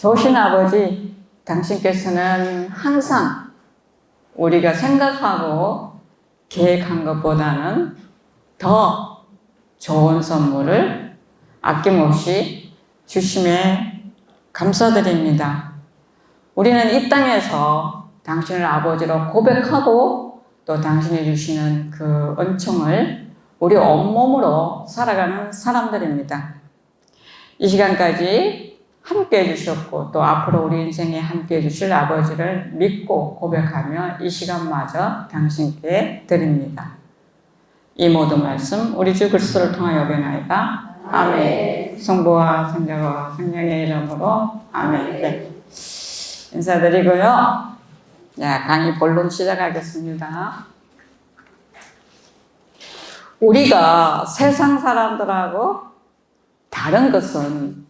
좋으신 아버지, 당신께서는 항상 우리가 생각하고 계획한 것보다는 더 좋은 선물을 아낌없이 주심에 감사드립니다. 우리는 이 땅에서 당신을 아버지로 고백하고 또 당신이 주시는 그 은총을 우리 온몸으로 살아가는 사람들입니다. 이 시간까지 함께 해주셨고 또 앞으로 우리 인생에 함께 해주실 아버지를 믿고 고백하며 이 시간마저 당신께 드립니다. 이 모든 말씀 우리 주 그리스도를 통하여 변하이다. 아멘. 성부와 성자와 성령의 이름으로 아멘. 네. 인사드리고요. 강의 본론 시작하겠습니다. 우리가 세상 사람들하고 다른 것은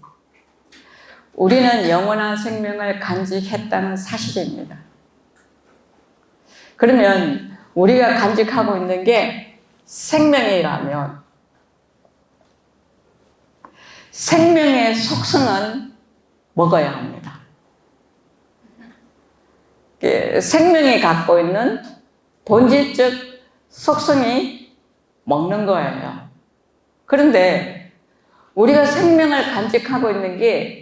우리는 영원한 생명을 간직했다는 사실입니다. 그러면 우리가 간직하고 있는 게 생명이라면 생명의 속성은 먹어야 합니다. 생명이 갖고 있는 본질적 속성이 먹는 거예요. 그런데 우리가 생명을 간직하고 있는 게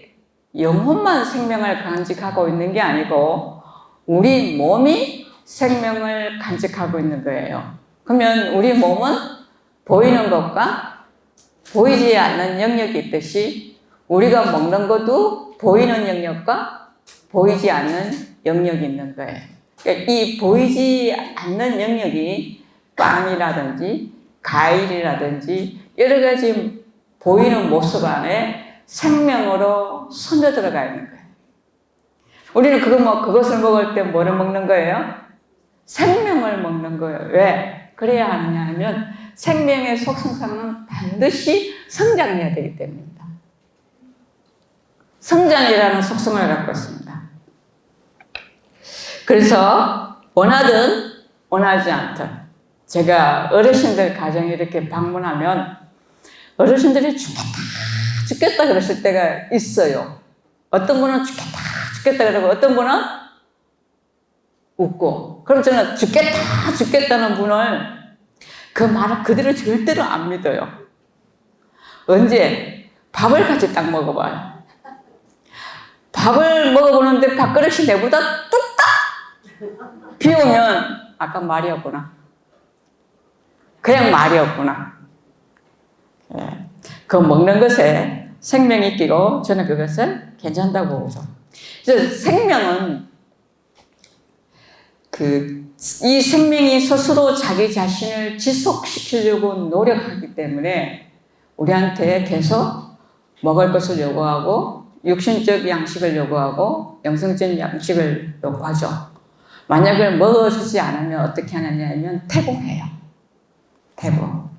영혼만 생명을 간직하고 있는 게 아니고 우리 몸이 생명을 간직하고 있는 거예요. 그러면 우리 몸은 보이는 것과 보이지 않는 영역이 있듯이 우리가 먹는 것도 보이는 영역과 보이지 않는 영역이 있는 거예요. 그러니까 이 보이지 않는 영역이 빵이라든지 과일이라든지 여러 가지 보이는 모습 안에 생명으로 스며 들어가 있는 거예요. 우리는 그것을 먹을 때 뭐를 먹는 거예요? 생명을 먹는 거예요. 왜? 그래야 하느냐 하면 생명의 속성상은 반드시 성장해야 되기 때문입니다. 성장이라는 속성을 갖고 있습니다. 그래서 원하든 원하지 않든 제가 어르신들 가정에 이렇게 방문하면 어르신들이 죽겠다 그러실 때가 있어요. 어떤 분은 죽겠다 그러고 어떤 분은 웃고. 그럼 저는 죽겠다는 분을 그 말을 그대로 절대로 안 믿어요. 언제? 밥을 같이 딱 먹어봐요. 밥을 먹어보는데 밥그릇이 내보다 뚝딱 비우면 아까 말이었구나. 그냥 말이었구나. 그 먹는 것에 생명이 끼고 저는 그것을 괜찮다고 보죠. 그래서 생명은 이 생명이 스스로 자기 자신을 지속시키려고 노력하기 때문에 우리한테 계속 먹을 것을 요구하고 육신적 양식을 요구하고 영성적 양식을 요구하죠. 만약에 먹어주지 않으면 어떻게 하느냐 하면 태보해요. 태보.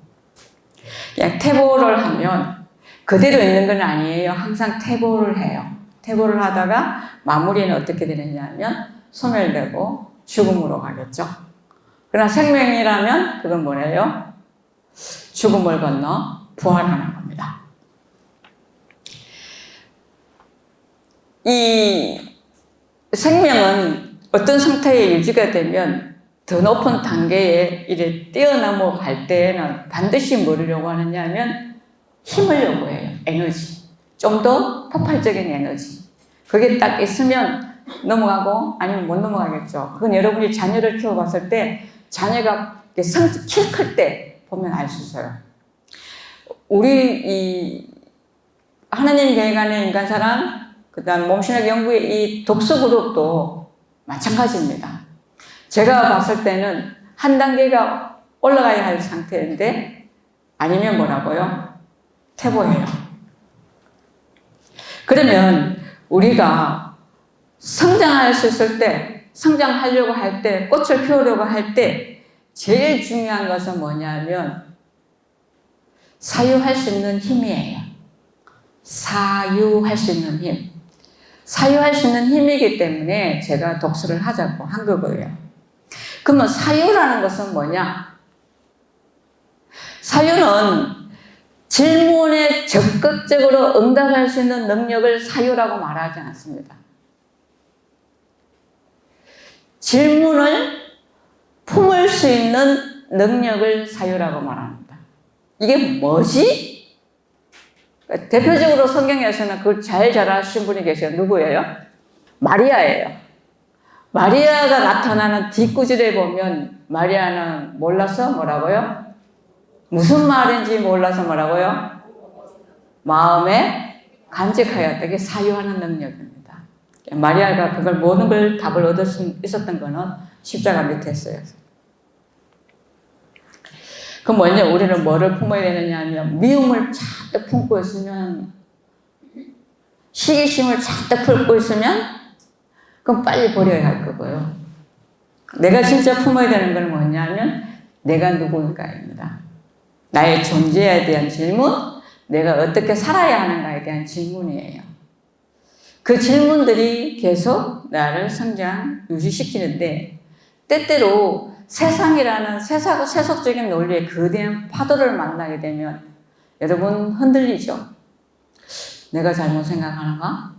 그냥 태보를 하면 그대로 있는 건 아니에요. 항상 태보를 해요. 태보를 하다가 마무리는 어떻게 되느냐 하면 소멸되고 죽음으로 가겠죠. 그러나 생명이라면 그건 뭐예요? 죽음을 건너 부활하는 겁니다. 이 생명은 어떤 상태에 유지가 되면 더 높은 단계에 이래 뛰어넘어 갈 때에는 반드시 뭐를 요구하느냐 하면 힘을 요구해요. 에너지. 좀 더 폭발적인 에너지. 그게 딱 있으면 넘어가고 아니면 못 넘어가겠죠. 그건 여러분이 자녀를 키워봤을 때 자녀가 키 클 때 보면 알 수 있어요. 우리 이 하나님 계획안의 인간사랑 그 다음 몸신학 연구의 이 독서그룹도 마찬가지입니다. 제가 봤을 때는 한 단계가 올라가야 할 상태인데 아니면 뭐라고요? 태보해요. 그러면 우리가 성장할 수 있을 때, 성장하려고 할 때, 꽃을 피우려고 할 때 제일 중요한 것은 뭐냐면 사유할 수 있는 힘이에요. 사유할 수 있는 힘. 사유할 수 있는 힘이기 때문에 제가 독서를 하자고 한 거고요. 그러면 사유라는 것은 뭐냐? 사유는 질문에 적극적으로 응답할 수 있는 능력을 사유라고 말하지 않습니다. 질문을 품을 수 있는 능력을 사유라고 말합니다. 이게 뭐지? 대표적으로 성경에서는 그걸 잘 하신 분이 계세요. 누구예요? 마리아예요. 마리아가 나타나는 뒷구절에 보면 마리아는 몰라서 뭐라고요? 무슨 말인지 몰라서 뭐라고요? 마음에 간직하였다. 이게 사유하는 능력입니다. 마리아가 그걸 모든 걸 답을 얻을 수 있었던 거는 십자가 밑에서요. 그럼 먼저 우리는 뭐를 품어야 되느냐 하면 미움을 잔뜩 품고 있으면, 시기심을 잔뜩 품고 있으면 그럼 빨리 버려야 할 거고요. 내가 진짜 품어야 되는 건 뭐냐면 내가 누구인가입니다. 나의 존재에 대한 질문, 내가 어떻게 살아야 하는가에 대한 질문이에요. 그 질문들이 계속 나를 성장, 유지시키는데 때때로 세상이라는 세속적인 논리의 거대한 파도를 만나게 되면 여러분 흔들리죠? 내가 잘못 생각하는가?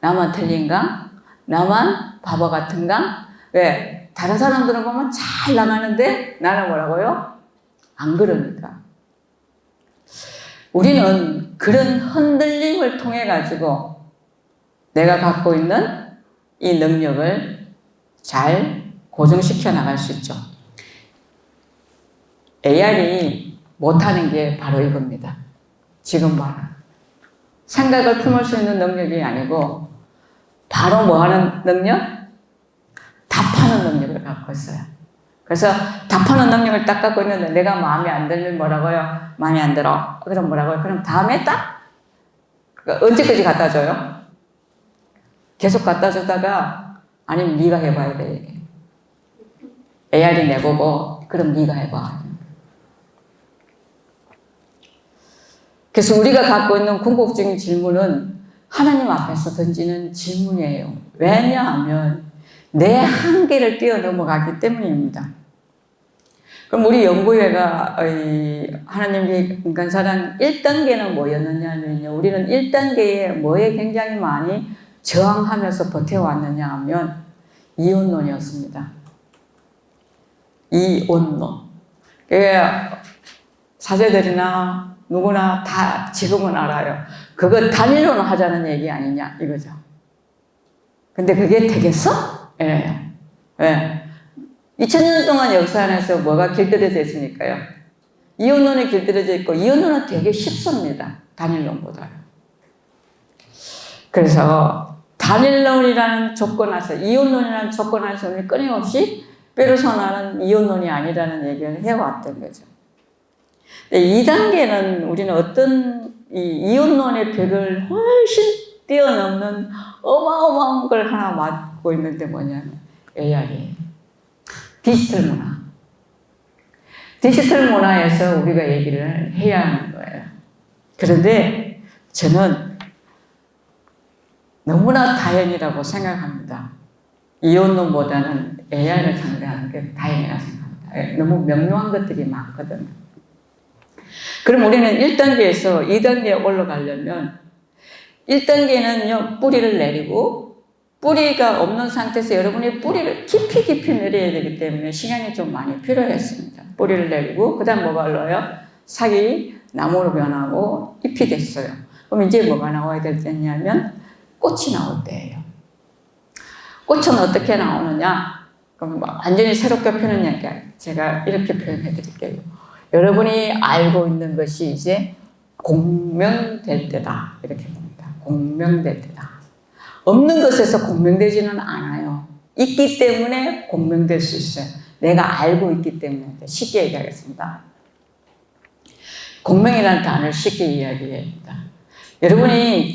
나만 틀린가? 나만 바보 같은가? 왜? 다른 사람들은 보면 잘 나가는데 나는 뭐라고요? 안 그럽니다. 우리는 그런 흔들림을 통해 가지고 내가 갖고 있는 이 능력을 잘 고정시켜 나갈 수 있죠. AR이 못하는 게 바로 이겁니다. 지금 봐라. 생각을 품을 수 있는 능력이 아니고 바로 뭐 하는 능력? 답하는 능력을 갖고 있어요. 그래서 답하는 능력을 딱 갖고 있는데 내가 마음에 안 들면 뭐라고요? 마음에 안 들어. 그럼 뭐라고요? 그럼 다음에 딱 언제까지 갖다 줘요? 계속 갖다 주다가 아니면 네가 해봐야 돼. AR이 내보고 그럼 네가 해봐. 그래서 우리가 갖고 있는 궁극적인 질문은 하나님 앞에서 던지는 질문이에요. 왜냐하면 내 한계를 뛰어넘어가기 때문입니다. 그럼 우리 연구회가 하나님의 인간사랑 1단계는 뭐였느냐면요. 우리는 1단계에 뭐에 굉장히 많이 저항하면서 버텨왔느냐 하면 이혼론이었습니다. 이혼론. 사제들이나 누구나 다 지금은 알아요. 그거 단일론 하자는 얘기 아니냐 이거죠. 근데 그게 되겠어? 예. 예. 2000년 동안 역사 안에서 뭐가 길들여져 있으니까요. 이혼론이 길들여져 있고 이혼론은 되게 쉽습니다. 단일론보다요. 그래서 단일론이라는 조건 안에서 이혼론이라는 조건 안에서 우리는 끊임없이 빼로서나는 이혼론이 아니라는 얘기를 해왔던 거죠. 2단계는 우리는 어떤 이혼론의 벽을 훨씬 뛰어넘는 어마어마한 걸 하나 맡고 있는데 뭐냐면 AR이에요. 디지털 문화. 디지털 문화에서 우리가 얘기를 해야 하는 거예요. 그런데 저는 너무나 다행이라고 생각합니다. 이혼론보다는 AR을 상대하는 게 다행이라고 생각합니다. 너무 명료한 것들이 많거든요. 그럼 우리는 1단계에서 2단계에 올라가려면 1단계는요, 뿌리를 내리고 뿌리가 없는 상태에서 여러분이 뿌리를 깊이 내려야 되기 때문에 시간이 좀 많이 필요했습니다. 뿌리를 내리고 그 다음 뭐가 올라요? 싹이 나무로 변하고 잎이 됐어요. 그럼 이제 뭐가 나와야 될 때냐면 꽃이 나올 때예요. 꽃은 어떻게 나오느냐? 그럼 완전히 새롭게 표현하니까 제가 이렇게 표현해 드릴게요. 여러분이 알고 있는 것이 이제 공명될 때다. 이렇게 봅니다. 공명될 때다. 없는 것에서 공명되지는 않아요. 있기 때문에 공명될 수 있어요. 내가 알고 있기 때문에. 쉽게 얘기하겠습니다. 공명이라는 단어를 쉽게 이야기합니다. 여러분이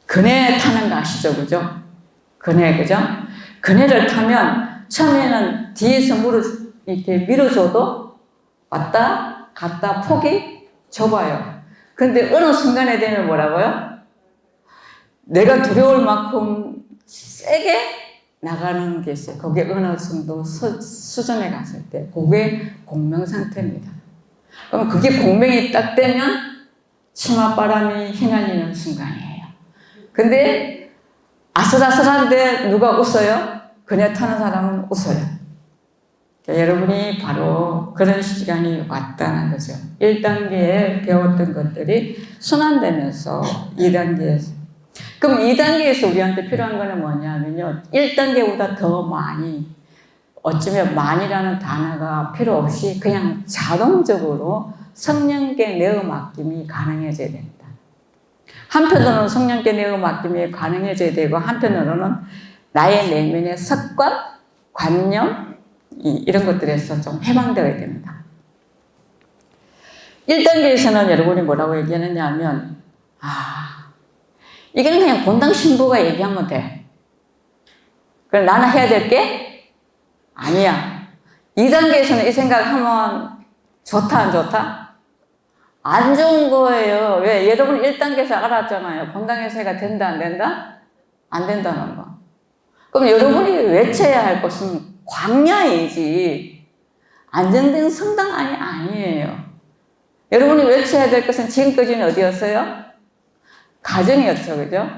그네 타는 거 아시죠? 그죠? 그네, 그죠? 그네를 타면 처음에는 뒤에서 이렇게 밀어줘도 왔다 갔다 폭이 좁아요. 그런데 어느 순간에 되면 뭐라고요? 내가 두려울 만큼 세게 나가는 게 있어요. 그게 어느 정도 수준에 갔을 때 그게 공명 상태입니다. 그럼 그게 공명이 딱 되면 치맛바람이 휘날리는 순간이에요. 근데 아슬아슬한데 누가 웃어요? 그녀 타는 사람은 웃어요. 여러분이 바로 그런 시간이 왔다는 거죠. 1단계에 배웠던 것들이 순환되면서 2단계에서. 그럼 2단계에서 우리한테 필요한 거는 뭐냐면요. 1단계보다 더 많이, 어쩌면 많이라는 단어가 필요 없이 그냥 자동적으로 성령께 내어 맡김이 가능해져야 됩니다. 한편으로는 성령께 내어 맡김이 가능해져야 되고, 한편으로는 나의 내면의 습관, 관념, 이런 것들에서 좀 해방되어야 됩니다. 1단계에서는 여러분이 뭐라고 얘기하느냐 하면, 이건 그냥 본당 신부가 얘기하면 돼. 그럼 나는 해야 될 게 아니야. 2단계에서는 이 생각을 하면 좋다, 안 좋다? 안 좋은 거예요. 왜? 여러분 1단계에서 알았잖아요. 본당에서 해가 된다, 안 된다? 안 된다는 거. 그럼 여러분이 외쳐야 할 것은 광야이지 안정된 성당 아니에요. 여러분이 외쳐야 될 것은 지금까지는 어디였어요? 가정이었죠. 그죠?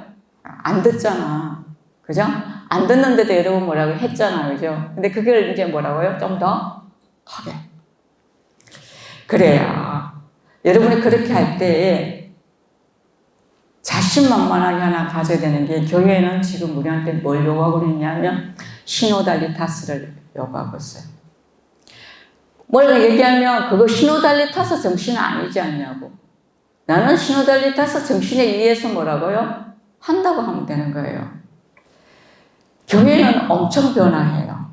안 듣잖아. 그죠? 안 듣는데도 여러분 뭐라고 했잖아요. 그죠? 근데 그걸 이제 뭐라고요? 좀 더 하게. 그래야 여러분이 그렇게 할 때에 자신만만하게 하나 가져야 되는 게, 교회는 지금 우리한테 뭘 요구하고 있냐면 시노달리타스를 요구하고 있어요. 뭘 얘기하면 그거 시노달리타스 정신은 아니지 않냐고. 나는 시노달리타스 정신에 의해서 뭐라고요? 한다고 하면 되는 거예요. 교회는 엄청 변화해요.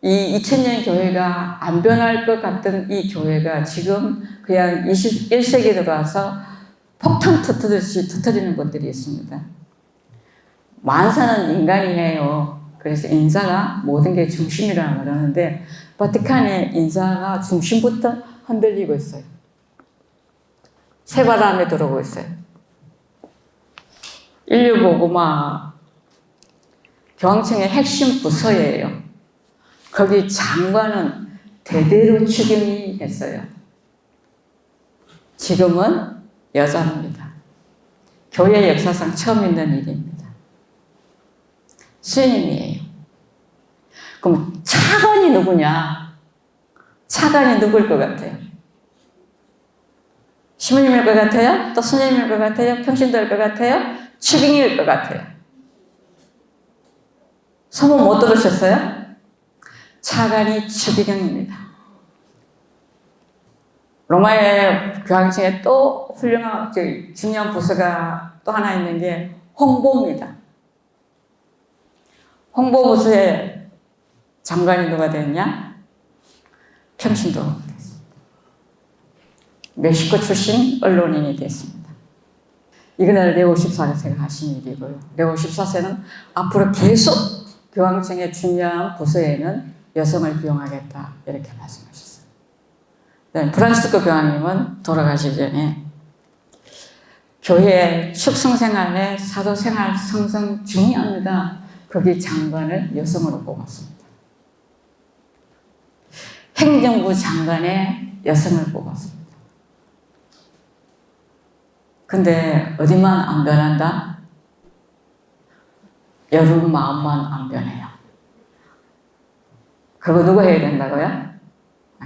이 2000년 교회가 안 변할 것 같던 이 교회가 지금 그냥 21세기 들어가서 폭탄 터뜨듯이 터뜨리는 것들이 있습니다. 만사는 인간이 해요. 그래서 인사가 모든 게 중심이라고 그러는데, 바티칸의 인사가 중심부터 흔들리고 있어요. 새바람에 들어오고 있어요. 인류보고마 교황청의 핵심 부서예요. 거기 장관은 대대로 추경이 했어요. 지금은 여자입니다. 교회 역사상 처음 있는 일입니다. 스님이에요. 그럼 차관이 누구냐? 차관이 누굴 것 같아요? 시모님일 것 같아요? 또 스님일 것 같아요? 평신도일 것 같아요? 추경일 것 같아요? 소문 못 들으셨어요? 차관이 추기경입니다. 로마의 교황청에 또 훌륭한 중요한 부서가 또 하나 있는 게 홍보입니다. 홍보부서의 장관이 누가 됐냐? 평신도 됐습니다. 멕시코 출신 언론인이 됐습니다. 이거는 레오 14세가 하신 일이고요. 레오 14세는 앞으로 계속 교황청의 중요한 부서에는 여성을 기용하겠다, 이렇게 말씀하셨어요. 프란시스코 교황님은 돌아가시기 전에 교회 축성생활에 사도생활 성성 중요합니다. 거기 장관을 여성으로 뽑았습니다. 행정부 장관에 여성을 뽑았습니다. 근데 어디만 안 변한다? 여러분 마음만 안 변해요. 그거 누가 해야 된다고요?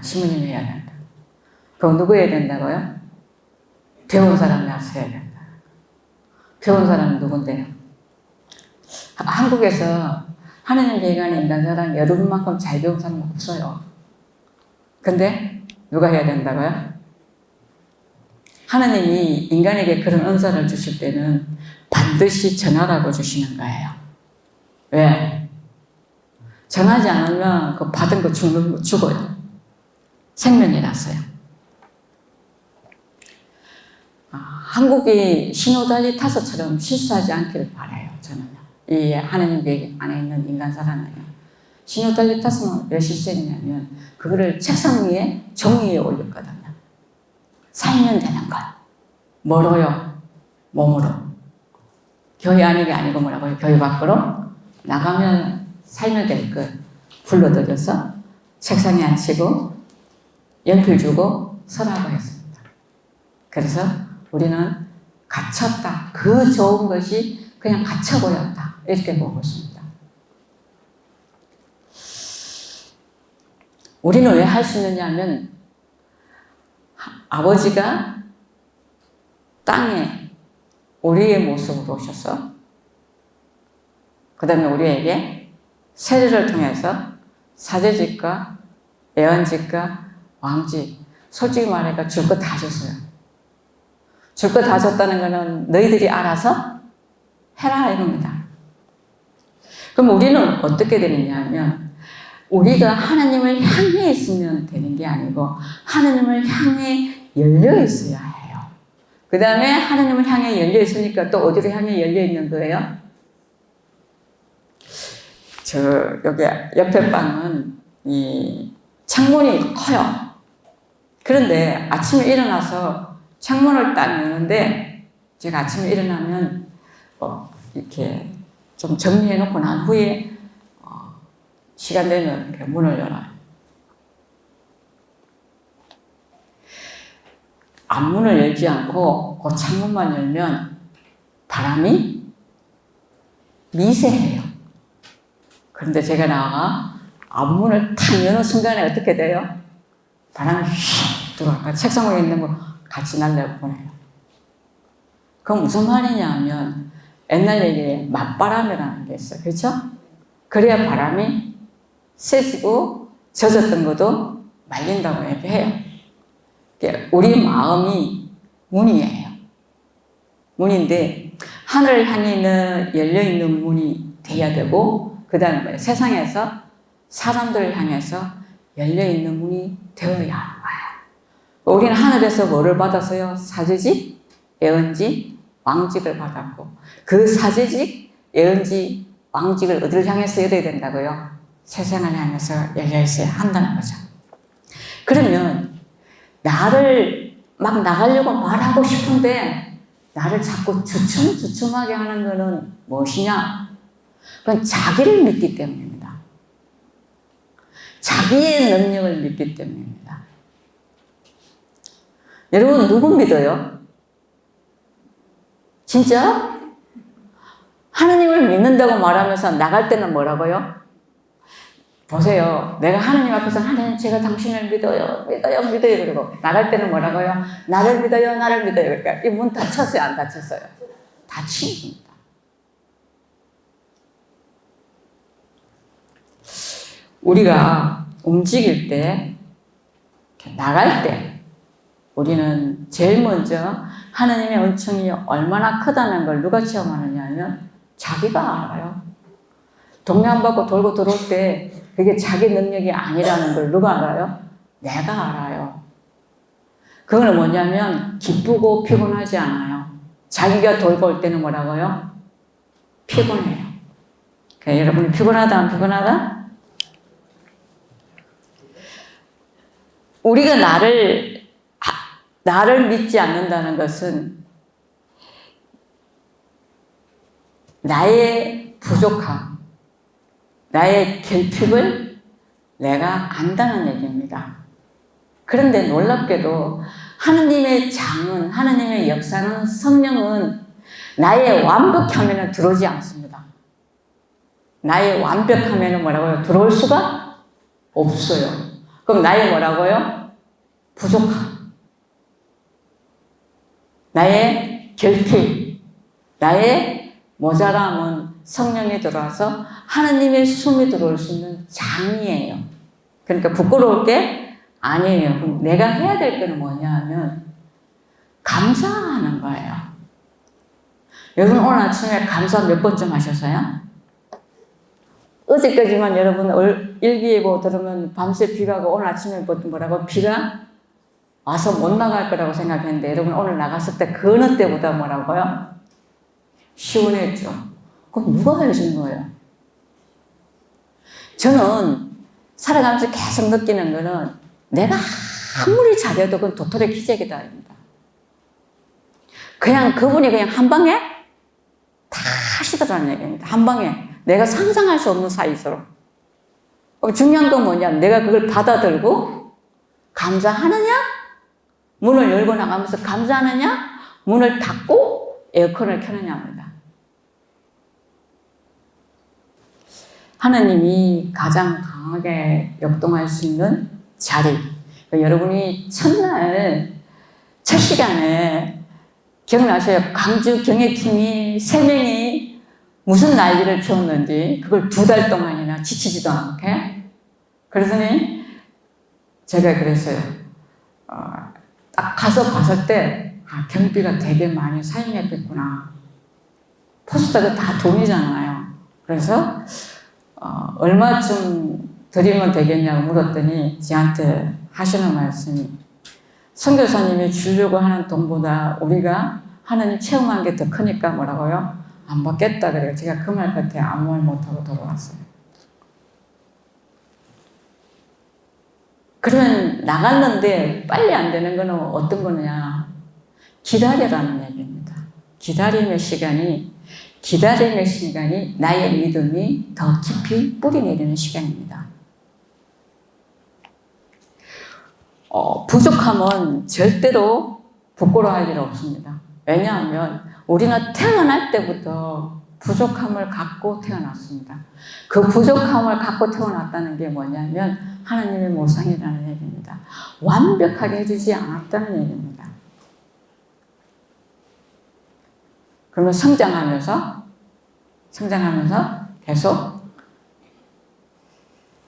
시모님이 해야 된다. 그거 누구 해야 된다고요? 배운 사람이 와서 해야 된다. 배운 사람은 누군데요? 한국에서 하느님 계획하는 인간사랑 여러분만큼 잘 배운 사람은 없어요. 근데 누가 해야 된다고요? 하느님이 인간에게 그런 은사를 주실 때는 반드시 전하라고 주시는 거예요. 왜? 전하지 않으면 그 받은 거 죽어요. 생명이라서요. 한국이 신호달리 타서처럼 실수하지 않기를 바라요. 저는 이 하나님 계획 안에 있는 인간사랑은요. 신호달리 타서는 왜 실수했냐면 그거를 책상 위에 종이 위에 올렸거든요. 살면 되는 거. 뭐로요? 몸으로. 교회 안에 게 아니고 뭐라고요? 교회 밖으로 나가면 살면 될 걸 불러들여서 책상에 앉히고 연필 주고 서라고 했습니다. 그래서 우리는 갇혔다. 그 좋은 것이 그냥 갇혀버렸다. 이렇게 보고 있습니다. 우리는 왜 할 수 있느냐 하면 아버지가 땅에 우리의 모습으로 오셔서 그 다음에 우리에게 세례를 통해서 사제직과 예언직과 왕직, 솔직히 말하니까 줄 거 다 줬어요. 줄 거 다 줬다는 거는 너희들이 알아서 해라 이겁니다. 그럼 우리는 어떻게 되느냐 하면 우리가 하나님을 향해 있으면 되는 게 아니고 하나님을 향해 열려 있어야 해요. 그 다음에 하나님을 향해 열려 있으니까 또 어디로 향해 열려 있는 거예요? 여기 옆에 방은 이 창문이 커요. 그런데 아침에 일어나서 창문을 딱 여는데 제가 아침에 일어나면 이렇게 좀 정리해 놓고 난 후에 시간 되면 이렇게 문을 열어요. 앞문을 열지 않고 그 창문만 열면 바람이 미세해요. 그런데 제가 나가 앞문을 탁 여는 순간에 어떻게 돼요? 바람이 휙 들어와요. 책상 위에 있는 거 같이 날려보내요. 그건 무슨 말이냐 하면 옛날 얘기에 맞바람이라는 게 있어요. 그렇죠? 그래야 바람이 세지고 젖었던 것도 말린다고 얘기해요. 우리 마음이 문이에요. 문인데 하늘을 향해 있는 열려있는 문이 돼야 되고 그 다음에 세상에서 사람들을 향해서 열려있는 문이 되어야 하는 거예요. 우리는 하늘에서 뭐를 받았어요? 사제직, 예언직, 왕직을 받았고 그 사제직, 예언직, 왕직을 어디를 향해서 열어야 된다고요? 세상을 향해서 열려있어야 한다는 거죠. 그러면 나를 막 나가려고 말하고 싶은데 나를 자꾸 주춤주춤하게 하는 거는 무엇이냐? 그건 자기를 믿기 때문입니다. 자기의 능력을 믿기 때문입니다. 여러분 누구 믿어요? 진짜? 하나님을 믿는다고 말하면서 나갈 때는 뭐라고요? 보세요. 내가 하나님 앞에서 하나님 제가 당신을 믿어요. 그리고 나갈 때는 뭐라고요? 나를 믿어요. 그러니까 이 문 닫혔어요? 안 닫혔어요? 닫힌 겁니다. 우리가 움직일 때, 나갈 때 우리는 제일 먼저 하나님의 은총이 얼마나 크다는 걸 누가 체험하느냐 하면 자기가 알아요. 동네 안 받고 돌고 들어올 때 그게 자기 능력이 아니라는 걸 누가 알아요? 내가 알아요. 그거는 뭐냐면 기쁘고 피곤하지 않아요. 자기가 돌고 올 때는 뭐라고요? 피곤해요. 그러니까 여러분이 피곤하다 안 피곤하다? 우리가 나를 믿지 않는다는 것은 나의 부족함, 나의 결핍을 내가 안다는 얘기입니다. 그런데 놀랍게도 하느님의 장은, 하느님의 역사는, 성령은 나의 완벽함에는 들어오지 않습니다. 나의 완벽함에는 뭐라고요? 들어올 수가 없어요. 그럼 나의 뭐라고요? 부족함, 나의 결핍, 나의 모자람은 성령이 들어와서 하느님의 숨이 들어올 수 있는 장이에요. 그러니까 부끄러울 게 아니에요. 그럼 내가 해야 될 거는 뭐냐 하면 감사하는 거예요. 여러분 오늘 아침에 감사 몇 번쯤 하셨어요? 어제까지만 여러분 일기예보 들으면 밤새 비가 오고 오늘 아침에 뭐라고 비가 와서 못 나갈 거라고 생각했는데 여러분 오늘 나갔을 때 그 어느 때보다 뭐라고요? 시원했죠. 그럼 누가 해준 거예요? 저는 살아가면서 계속 느끼는 거는 내가 아무리 잘해도 그건 도토리 기적이다. 그냥 그분이 그냥 한 방에 다 하시더라는 얘기입니다. 한 방에. 내가 상상할 수 없는 사이서로. 중요한 건 뭐냐? 내가 그걸 받아들고 감사하느냐? 문을 열고 나가면서 감사하느냐? 문을 닫고 에어컨을 켜느냐입니다. 하나님이 가장 강하게 역동할 수 있는 자리. 그러니까 여러분이 첫날 첫 시간에 기억나셔요? 광주 경애팀이 3명이 무슨 난리를 피웠는지 그걸 2달 동안이나 지치지도 않게. 그러더니 제가 그랬어요. 딱 가서 봤을 때 경비가 되게 많이 사용했겠구나. 포스터가 다 돈이잖아요. 그래서 얼마쯤 드리면 되겠냐고 물었더니 저한테 하시는 말씀이 선교사님이 주려고 하는 돈보다 우리가 하나님 체험한 게 더 크니까 뭐라고요? 안 받겠다 그래요. 제가 그 말 끝에 아무 말 못하고 돌아왔어요. 그러면 나갔는데 빨리 안 되는 거는 어떤 거냐? 기다리라는 얘기입니다. 기다림의 시간이 나의 믿음이 더 깊이 뿌리내리는 시간입니다. 부족함은 절대로 부끄러워할 일 없습니다. 왜냐하면 우리는 태어날 때부터 부족함을 갖고 태어났습니다. 그 부족함을 갖고 태어났다는 게 뭐냐면 하나님의 모상이라는 얘기입니다. 완벽하게 해주지 않았다는 얘기입니다. 그러면 성장하면서 계속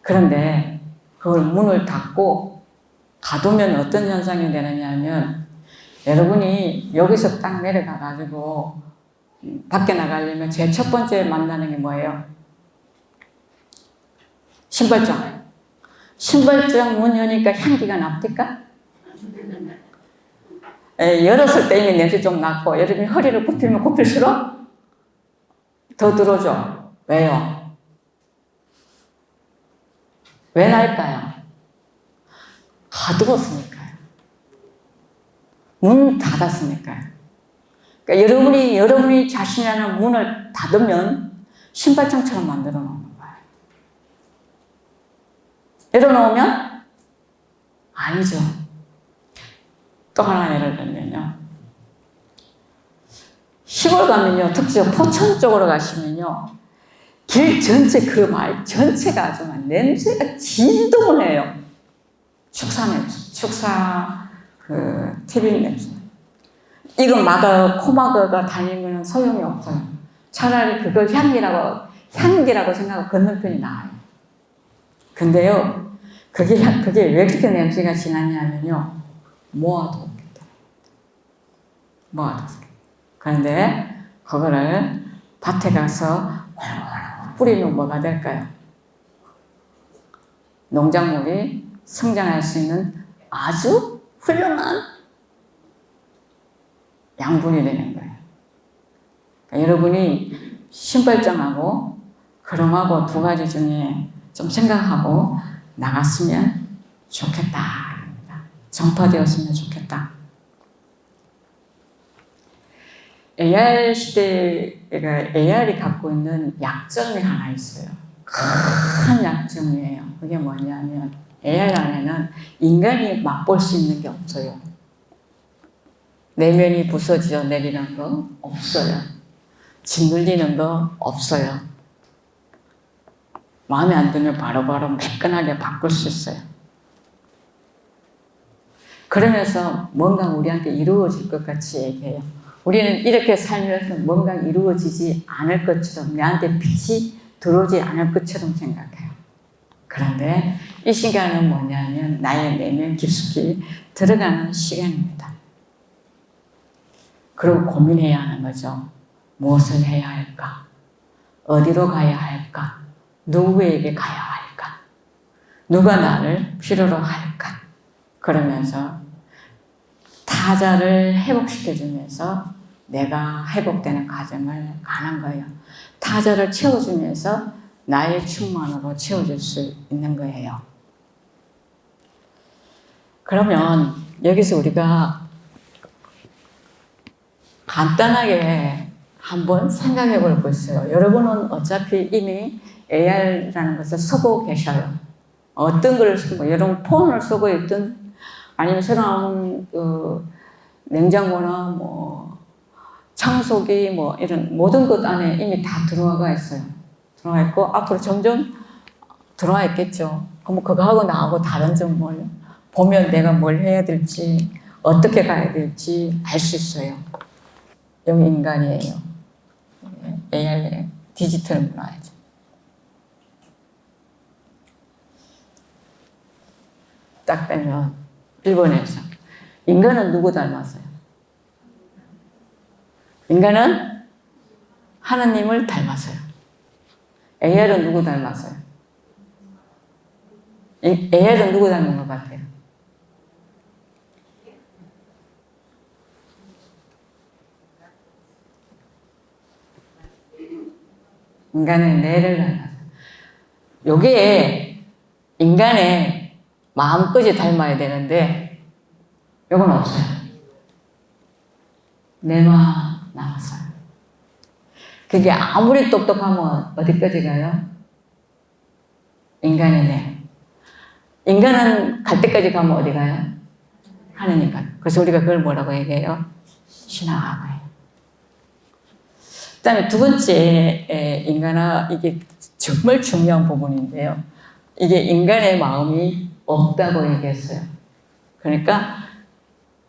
그런데 그걸 문을 닫고 가두면 어떤 현상이 되느냐 하면 여러분이 여기서 딱 내려가 가지고 밖에 나가려면 제일 첫 번째 만나는 게 뭐예요? 신발장 문 여니까 향기가 납니까? 열었을 때 이미 냄새 좀 났고 여러분이 허리를 굽히면 굽힐수록 더 들어오죠. 왜요? 왜 날까요? 가두었으니까요. 문 닫았으니까요. 그러니까 여러분이 자신이라는 문을 닫으면 신발장처럼 만들어 놓는 거예요. 열어놓으면 아니죠. 또 하나 예를 들면요. 시골 가면요, 특히 포천 쪽으로 가시면요, 길 전체 그 마을 전체가 아주 냄새가 진동을 해요. 축사 TV 냄새. 이거 코막아가 다니면 소용이 없어요. 차라리 그걸 향기라고 생각하고 걷는 편이 나아요. 근데요, 그게 왜 그렇게 냄새가 진하냐면요, 모아뒀기 때문에. 그런데 그거를 밭에 가서 뿌리면 뭐가 될까요? 농작물이 성장할 수 있는 아주 훌륭한 양분이 되는 거예요. 그러니까 여러분이 신발장하고 걸음하고 2가지 중에 좀 생각하고 나갔으면 좋겠다. 전파되었으면 좋겠다. AR 시대가 AR이 갖고 있는 약점이 하나 있어요. 큰 약점이에요. 그게 뭐냐면 AR 안에는 인간이 맛볼 수 있는 게 없어요. 내면이 부서져 내리는 거 없어요. 짓눌리는 거 없어요. 마음에 안 들면 바로바로 매끈하게 바꿀 수 있어요. 그러면서 뭔가 우리한테 이루어질 것 같이 얘기해요. 우리는 이렇게 살면서 뭔가 이루어지지 않을 것처럼, 내한테 빛이 들어오지 않을 것처럼 생각해요. 그런데 이 시간은 뭐냐면 나의 내면 깊숙이 들어가는 시간입니다. 그리고 고민해야 하는 거죠. 무엇을 해야 할까? 어디로 가야 할까? 누구에게 가야 할까? 누가 나를 필요로 할까? 그러면서 타자를 회복시켜주면서 내가 회복되는 과정을 가는 거예요. 타자를 채워주면서 나의 충만으로 채워줄 수 있는 거예요. 그러면 여기서 우리가 간단하게 한번 생각해 볼 거 있어요. 여러분은 어차피 이미 AR라는 것을 쓰고 계셔요. 어떤 걸 쓰고, 여러분 폰을 쓰고 있든 아니면 새로 나온 냉장고나 뭐 청소기 뭐 이런 모든 것 안에 이미 다 들어와 있어요. 들어와 있고 앞으로 점점 들어와 있겠죠. 그럼 그거 하고 나하고 다른 점 뭘 보면 내가 뭘 해야 될지 어떻게 가야 될지 알 수 있어요. 여기 인간이에요. AI 디지털 문화죠. 딱 빼면 일본에서 인간은 누구 닮았어요? 인간은 하나님을 닮았어요. AI는 누구 닮았어요? AI는 누구 닮은 것 같아요? 인간은 뇌를 닮았어요. 요게 인간의 마음까지 닮아야 되는데 요건 없어요. 뇌만 남았어요. 그게 아무리 똑똑하면 어디까지 가요? 인간의 뇌. 인간은 갈 때까지 가면 어디 가요? 하느님 가요. 그래서 우리가 그걸 뭐라고 얘기해요? 신앙하고 해요. 그 다음에 두 번째 이게 정말 중요한 부분인데요. 이게 인간의 마음이 없다고 얘기했어요. 그러니까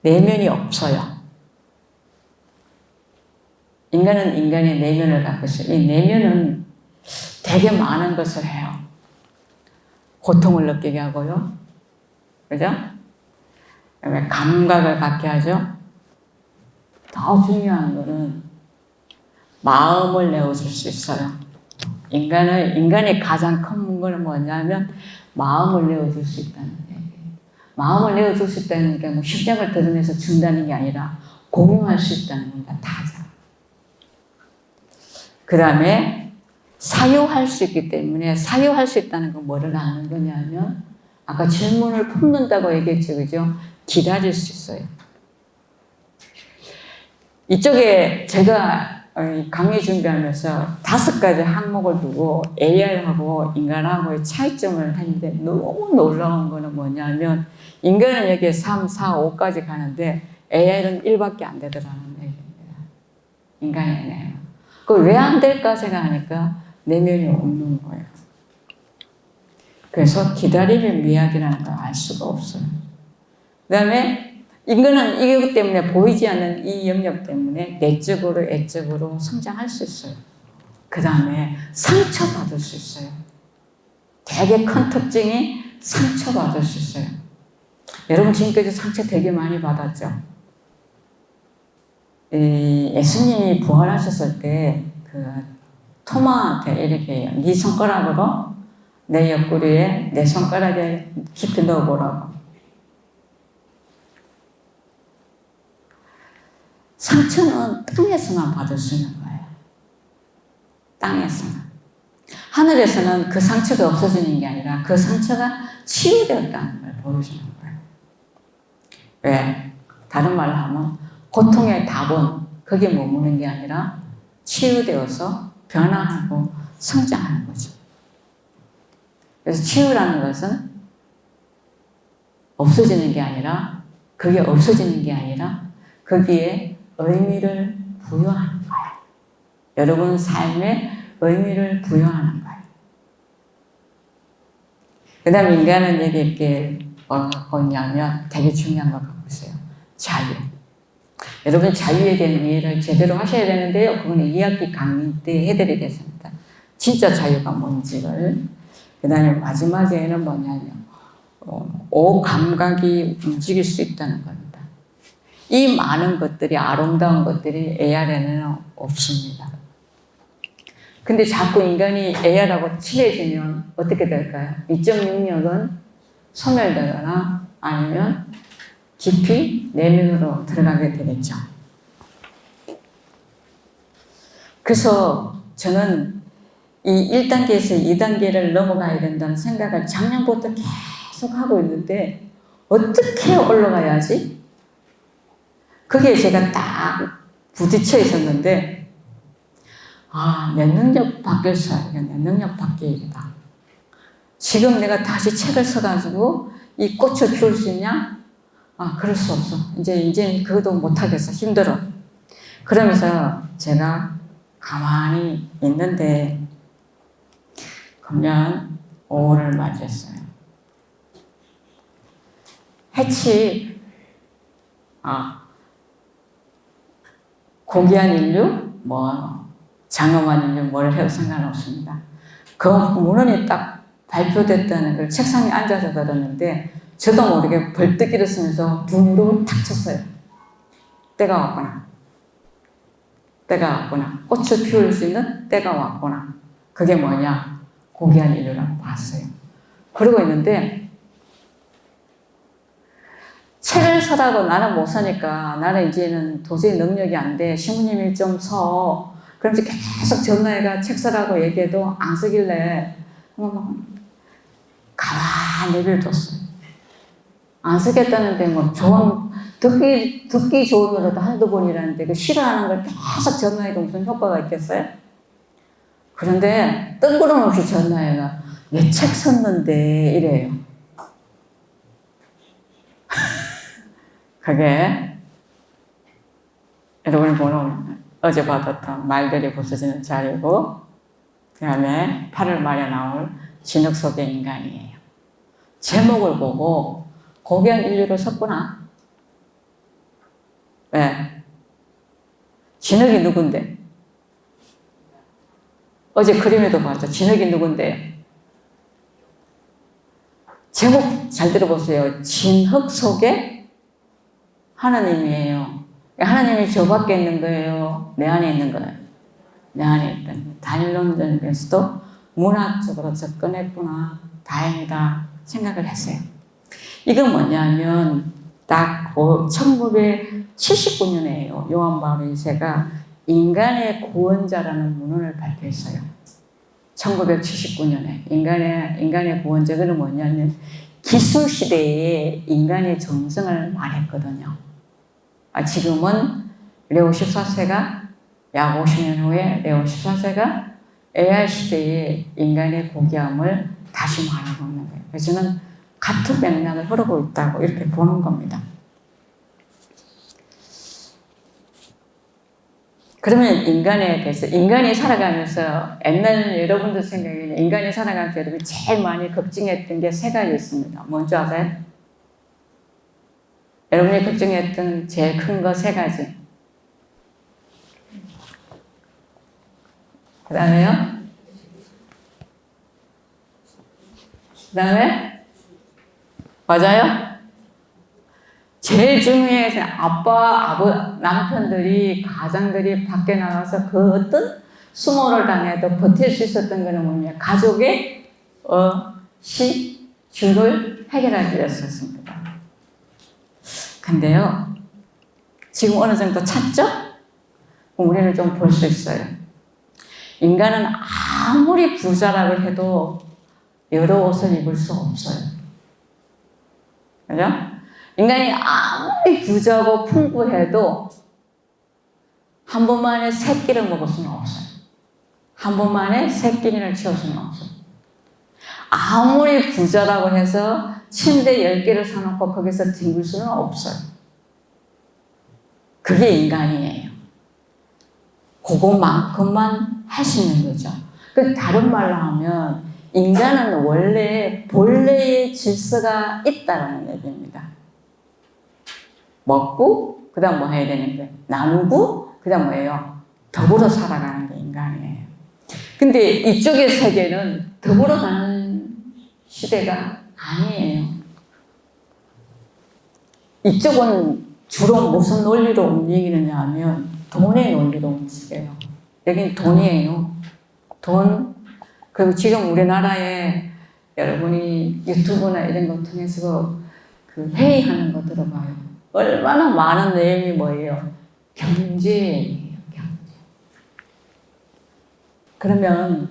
내면이 없어요. 인간은 인간의 내면을 갖고 있어요. 이 내면은 되게 많은 것을 해요. 고통을 느끼게 하고요. 그죠? 그다음에 감각을 갖게 하죠. 더 중요한 거는 마음을 내어줄 수 있어요. 인간의 가장 큰 거는 뭐냐면 마음을 내어줄 수 있다는 얘기예요. 마음을 내어줄 수 있다는 게 뭐 심장을 드러내서 준다는 게 아니라 공유할 수 있다는 겁니다. 다자. 그 다음에 사유할 수 있기 때문에 사유할 수 있다는 건 뭐를 아는 거냐면 아까 질문을 품는다고 얘기했죠. 그죠? 기다릴 수 있어요. 이쪽에 제가 강의 준비하면서 5가지 항목을 두고 AI하고 인간하고의 차이점을 했는데 너무 놀라운 거는 뭐냐면 인간은 여기에 3, 4, 5까지 가는데 AI는 1밖에 안 되더라는 얘기입니다. 인간의 뇌. 그걸 왜 안 될까 생각하니까 내면이 없는 거예요. 그래서 기다림의 미학이라는 걸 알 수가 없어요. 그 다음에 인간은 이것 때문에 보이지 않는 이 영역 때문에 내적으로 애적으로 성장할 수 있어요. 그 다음에 상처받을 수 있어요. 되게 큰 특징이 상처받을 수 있어요. 여러분 지금까지 상처 되게 많이 받았죠? 예수님이 부활하셨을 때 토마한테 이렇게 해요. 네 손가락으로 내 옆구리에 내 손가락에 깊이 넣어보라고. 상처는 땅에서만 받을 수 있는 거예요. 땅에서는. 하늘에서는 그 상처가 없어지는 게 아니라 그 상처가 치유되었다는 걸 보여주는 거예요. 왜? 다른 말로 하면 고통의 답은 거기에 머무는 게 아니라 치유되어서 변화하고 성장하는 거죠. 그래서 치유라는 것은 없어지는 게 아니라 그게 없어지는 게 아니라 거기에 의미를 부여하는 거예요. 여러분 삶에 의미를 부여하는 거예요. 그 다음에 인간은 여기 이렇게 뭐가 갖고 있냐면 되게 중요한 걸 갖고 있어요. 자유. 여러분 자유에 대한 이해를 제대로 하셔야 되는데요. 그건 2학기 강의 때 해드리겠습니다. 진짜 자유가 뭔지를. 그 다음에 마지막에는 뭐냐면 오감각이 움직일 수 있다는 겁니다. 이 많은 것들이 아름다운 것들이 AR에는 없습니다. 근데 자꾸 인간이 AR하고 친해지면 어떻게 될까요? 이쪽 능력은 소멸되거나 아니면 깊이 내면으로 들어가게 되겠죠. 그래서 저는 이 1단계에서 2단계를 넘어가야 된다는 생각을 작년부터 계속 하고 있는데 어떻게 올라가야지? 그게 제가 딱 부딪혀 있었는데 내 능력 바뀌었어요. 내 능력 바뀌기다. 지금 내가 다시 책을 써가지고 이 꽃을 키울 수 있냐? 그럴 수 없어. 이제 그것도 못하겠어. 힘들어. 그러면서 제가 가만히 있는데, 금년 5월을 맞이했어요. 해치, 고귀한 인류, 장엄한 인류, 뭘 해도 상관없습니다. 그 문헌이 딱 발표됐다는 걸 책상에 앉아서 들었는데, 저도 모르게 벌떡 일어서면서 붕으로 탁 쳤어요. 때가 왔구나. 때가 왔구나. 꽃을 피울 수 있는 때가 왔구나. 그게 뭐냐? 고귀한 인류라고 봤어요. 그러고 있는데, 책을 사라고 나는 못 사니까 나는 이제는 도저히 능력이 안 돼. 신부님이 좀 서. 그러면서 계속 전화해가 책 사라고 얘기해도 안 쓰길래 가만히 내버려뒀어요. 안 쓰겠다는데 듣기 좋은 거라도 한두 번이라는데 그 싫어하는 걸 계속 전화해도 무슨 효과가 있겠어요? 그런데 뜬구름없이 전화해가 내 책 썼는데 이래요. 그게 여러분이 보는 어제 받았던 말들이 부서지는 자리고, 그 다음에 8월 말에 나올 진흙 속의 인간이에요. 제목을 보고 고귀한 인류를 썼구나. 왜? 진흙이 누군데? 어제 그림에도 봤죠. 진흙이 누군데요? 제목 잘 들어보세요. 진흙 속에 하나님이에요. 하나님이 저 밖에 있는 거예요? 내 안에 있는 거예요? 내 안에 있던 다일론전에서도 문학적으로 접근했구나. 다행이다 생각을 했어요. 이건 뭐냐면 딱 1979년에요. 요한 바울 2세가 인간의 구원자라는 문헌을 발표했어요. 1979년에 인간의 구원자는 뭐냐면 기술 시대에 인간의 정성을 말했거든요. 지금은 레오 14세가 약 50년 후에 레오 14세가 AI 시대에 인간의 고귀함을 다시 말하고 있는 거예요. 그래서 저는 같은 맥락을 흐르고 있다고 이렇게 보는 겁니다. 그러면 인간에 대해서, 인간이 살아가면서 옛날 여러분들 생각에는 인간이 살아가면서 여러분이 제일 많이 걱정했던 게 세 가지 있습니다. 뭔지 아세요? 여러분이 걱정했던 제일 큰 거 세 가지. 그 다음에요? 그 다음에? 맞아요? 제일 중요해서 남편들이, 가장들이 밖에 나가서 그 어떤 수모를 당해도 버틸 수 있었던 거는 뭐냐? 가족의 시주를 해결하기 위해서였습니다. 근데요, 지금 어느 정도 찼죠? 우리는 좀 볼 수 있어요. 인간은 아무리 부자라고 해도 여러 옷을 입을 수 없어요. 그죠? 인간이 아무리 부자고 풍부해도 한 번만에 세 끼를 먹을 수는 없어요. 한 번만에 세 끼니를 채울 수는 없어요. 아무리 부자라고 해서 침대 10개를 사놓고 거기서 뒹굴 수는 없어요. 그게 인간이에요. 그것만큼만 할 수 있는 거죠. 다른 말로 하면 인간은 원래 본래의 질서가 있다는 얘기입니다. 먹고 그 다음 뭐 해야 되는 거예요? 나누고 그 다음 뭐예요? 더불어 살아가는 게 인간이에요. 근데 이쪽의 세계는 더불어 가는 시대가 아니에요. 이쪽은 주로 무슨 논리로 움직이느냐 하면 돈의 논리로 움직여요. 여기는 돈이에요. 돈. 그리고 지금 우리나라에 여러분이 유튜브나 이런 거 통해서 그 회의하는 거 들어봐요. 얼마나 많은 내용이 뭐예요? 경제예요. 경제. 그러면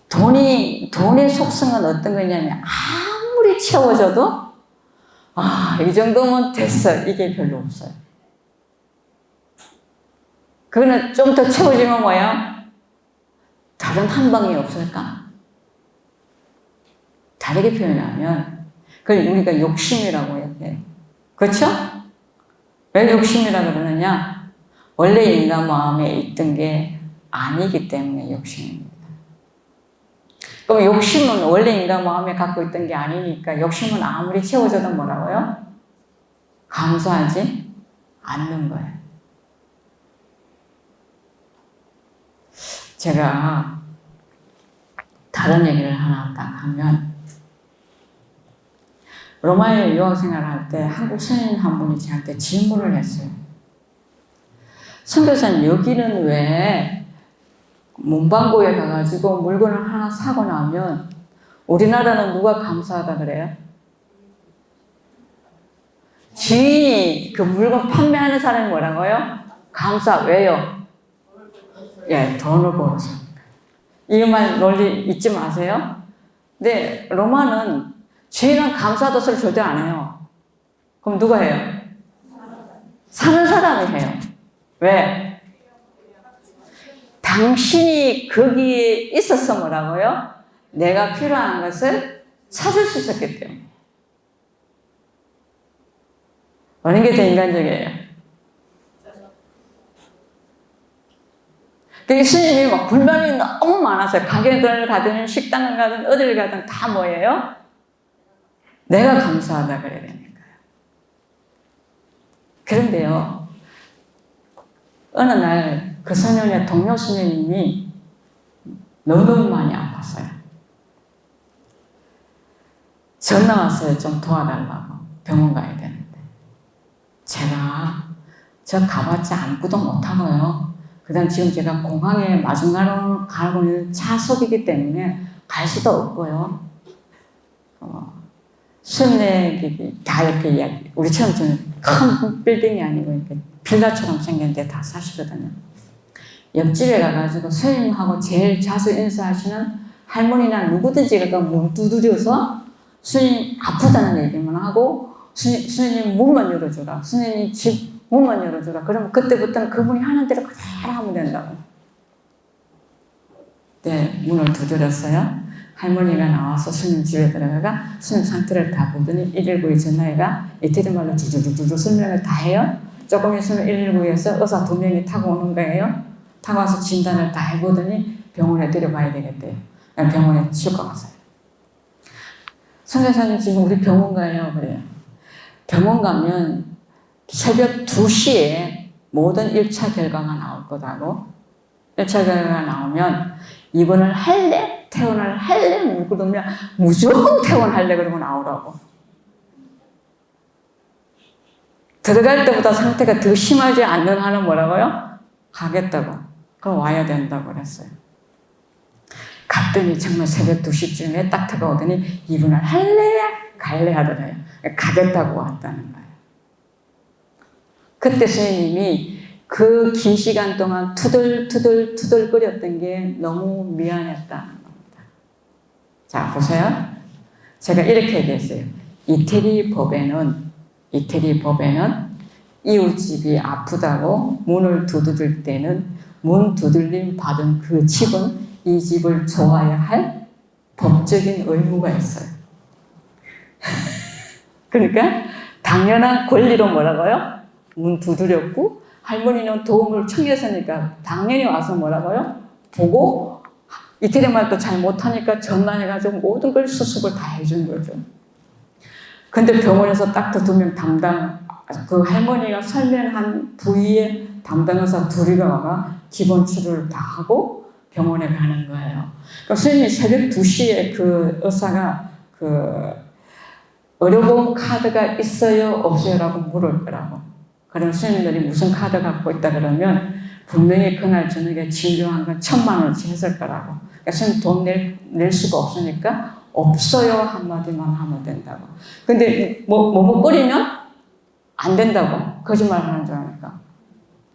돈의 속성은 어떤 거냐면 아무리 채워져도 이 정도면 됐어. 이게 별로 없어요. 그거는 좀 더 채워지면 뭐예요? 다른 한 방이 없을까? 다르게 표현하면 그걸 우리가 욕심이라고 해요. 그렇죠? 왜 욕심이라 그러느냐? 원래 인간 마음에 있던 게 아니기 때문에 욕심입니다. 그럼 욕심은 원래 인간 마음에 갖고 있던 게 아니니까 욕심은 아무리 채워져도 뭐라고요? 감사하지 않는 거예요. 제가 다른 얘기를 하나 딱 하면, 로마에 유학생활을 할 때 한국 선생님 한 분이 저한테 질문을 했어요. 선교사님, 여기는 왜 문방구에 가가지고 물건을 하나 사고 나면 우리나라는 누가 감사하다 그래요? 주인이 그 물건 판매하는 사람이 뭐라고요? 감사. 왜요? 예, 돈을 벌어서. 이말 논리 잊지 마세요. 근데 로마는 주인은 감사도 소리 절대 안 해요. 그럼 누가 해요? 사는 사람이 해요. 왜? 당신이 거기에 있어서 뭐라고요? 내가 필요한 것을 찾을 수 있었기 때문에. 어느 게 더 인간적이에요? 그러니까 스님이 막 불만이 너무 많았어요. 가게를 가든 식당을 가든 어디를 가든 다 뭐예요? 내가 감사하다 그래야 되니까요. 그런데요, 어느 날 그 소년의 동료 스님이 너무 많이 아팠어요. 전화 왔어요. 좀 도와달라고. 병원 가야 되는데. 제가 저 가봤자 아무것도 못하고요. 그 다음 지금 제가 공항에 마중나라로 가고 있는 차속이기 때문에 갈 수도 없고요. 수업내기 다 이렇게 우리처럼 큰 빌딩이 아니고 이렇게 빌라처럼 생겼는데 다 사시거든요. 옆집에 가가지고 선생님하고 제일 자주 인사하시는 할머니나 누구든지 가서 문 두드려서 스님 아프다는 얘기만 하고 스님 문만 열어주라. 스님 집 문만 열어주라. 그러면 그때부터는 그분이 하는 대로 그대로 하면 된다고. 네, 문을 두드렸어요. 할머니가 나와서 스님 집에 들어가가 스님 상태를 다 보더니 119에 전화해가 이태리 말로 두두두두 설명을 다 해요. 조금 있으면 119에서 의사 2명이 타고 오는 거예요. 타고 와서 진단을 다 해보더니 병원에 데려가야 되겠대요. 병원에 싣고 갔어요. 선교사님 지금 우리 병원 가요. 그래요. 병원 가면 새벽 2시에 모든 1차 결과가 나올 거다고. 1차 결과가 나오면 입원을 할래? 퇴원을 할래? 그러면 무조건 퇴원할래? 그러고 나오라고. 들어갈 때보다 상태가 더 심하지 않는 한은 뭐라고요? 가겠다고. 그럼 와야 된다고 그랬어요. 갔더니 정말 새벽 2시쯤에 딱 다가오더니 입원을 할래? 갈래? 하더래요. 가겠다고 왔다는 거예요. 그때 선생님이 그 긴 시간 동안 투덜거렸던 게 너무 미안했다는 겁니다. 자, 보세요. 제가 이렇게 얘기했어요. 이태리 법에는 이웃집이 아프다고 문을 두드릴 때는 문 두들림 받은 그 집은 이 집을 좋아야 할 법적인 의무가 있어요. 그러니까 당연한 권리로 뭐라고요? 문 두드렸고 할머니는 도움을 청했으니까 당연히 와서 뭐라고요? 보고 이태리 말도 잘 못하니까 전화해가지고 모든 걸 수습을 다 해준 거죠. 근데 병원에서 닥터 2명 그 할머니가 설명한 부위에 담당 의사 2이 와가 기본 치료를 다 하고 병원에 가는 거예요. 그러니까 선생님이 새벽 2시에 그 의사가 그 의료보험 카드가 있어요? 없어요? 라고 물을 거라고. 그럼 선생님들이 무슨 카드 갖고 있다 그러면 분명히 그날 저녁에 진료한 건 1,000만 원어치 했을 거라고. 그러니까 선생님 돈 낼 수가 없으니까 없어요 한마디만 하면 된다고. 근데 머뭇거리면 안 된다고. 거짓말 하는 줄 아니까.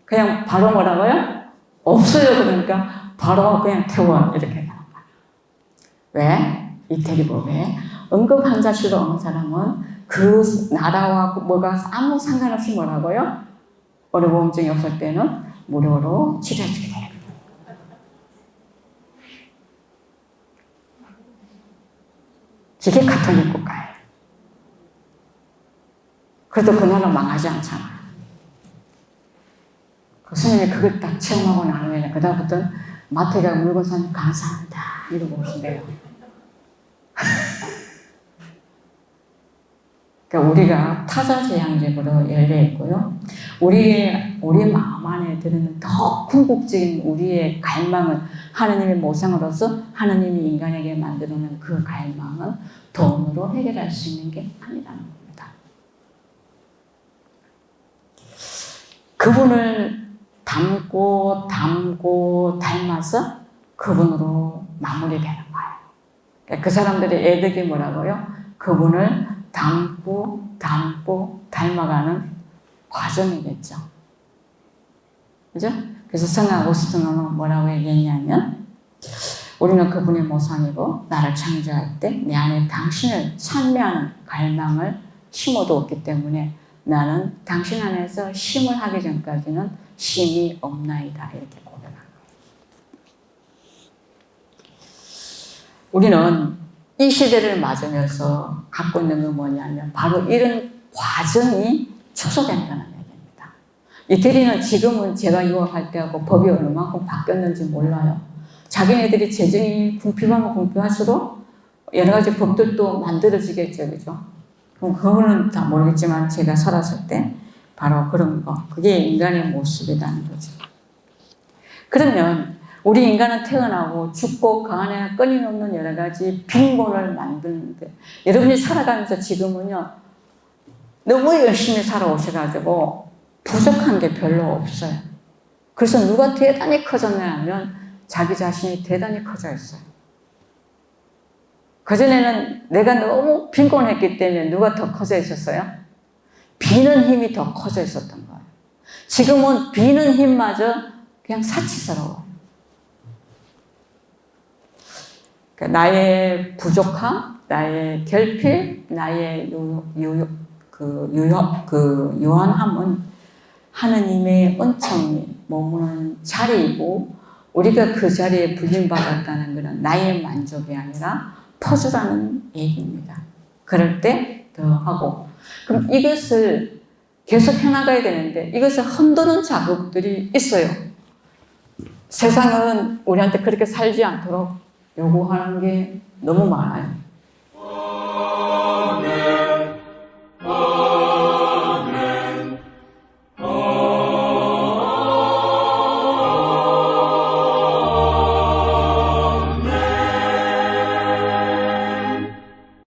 그냥 바로 뭐라고요? 없어요. 그러니까 바로 그냥 퇴원 이렇게 하는 거예요. 왜? 이태리 법에 응급 환자실로 오는 사람은 그 나라와 뭐가 아무 상관없이 뭐라고요? 의료보험증이 없을 때는 무료로 치료해주게 돼요. 이게 가톨릭 국가예요. 그래도 그 나라 망하지 않잖아. 그 스님이 그걸 딱 체험하고 나면 그다음부터는 마트에 가서 물건 사면 감사합니다 이러고 오신대요. 그러니까 우리가 타자지향적으로 열려 있고요. 우리 마음 안에 드는 더 궁극적인 우리의 갈망은 하느님의 모상으로서 하느님이 인간에게 만들어놓은 그 갈망은 돈으로 해결할 수 있는 게 아니라는 겁니다. 그분을 닮고 닮아서 그분으로 마무리되는 거예요. 그러니까 그 사람들의 애덕이 뭐라고요? 그분을 닮고 닮아가는 과정이겠죠. 그죠? 그래서 성경 아고스티노는 뭐라고 얘기했냐면 우리는 그분의 모상이고 나를 창조할 때 내 안에 당신을 찬미하는 갈망을 심어두었기 때문에 나는 당신 안에서 심을 하기 전까지는 심이 없나이다 이렇게 고백한 거예요. 우리는 이 시대를 맞으면서 갖고 있는 건 뭐냐면 바로 이런 과정이 축소된다는 얘기입니다. 이태리는 지금은 제가 유학할 때하고 법이 얼마만큼 바뀌었는지 몰라요. 자기네들이 재정이 궁핍하면 궁핍할수록 여러 가지 법들도 만들어지겠죠. 그죠? 그럼 그거는 다 모르겠지만 제가 살았을 때 바로 그런 거. 그게 인간의 모습이라는 거죠. 그러면 우리 인간은 태어나고 죽고 그 안에 끊임없는 여러 가지 빈곤을 만드는데 여러분이 살아가면서 지금은요 너무 열심히 살아오셔가지고 부족한 게 별로 없어요. 그래서 누가 대단히 커졌냐 하면 자기 자신이 대단히 커져 있어요. 그전에는 내가 너무 빈곤했기 때문에 누가 더 커져 있었어요? 비는 힘이 더 커져 있었던 거예요. 지금은 비는 힘마저 그냥 사치스러워. 그러니까 나의 부족함, 나의 결핍, 나의 요한함은 하느님의 은총이 머무는 자리이고 우리가 그 자리에 불림받았다는 것은 나의 만족이 아니라 퍼주라는 얘기입니다. 그럴 때 더 하고 그럼 이것을 계속 해나가야 되는데 이것을 흔드는 자극들이 있어요. 세상은 우리한테 그렇게 살지 않도록 요구하는 게 너무 많아요.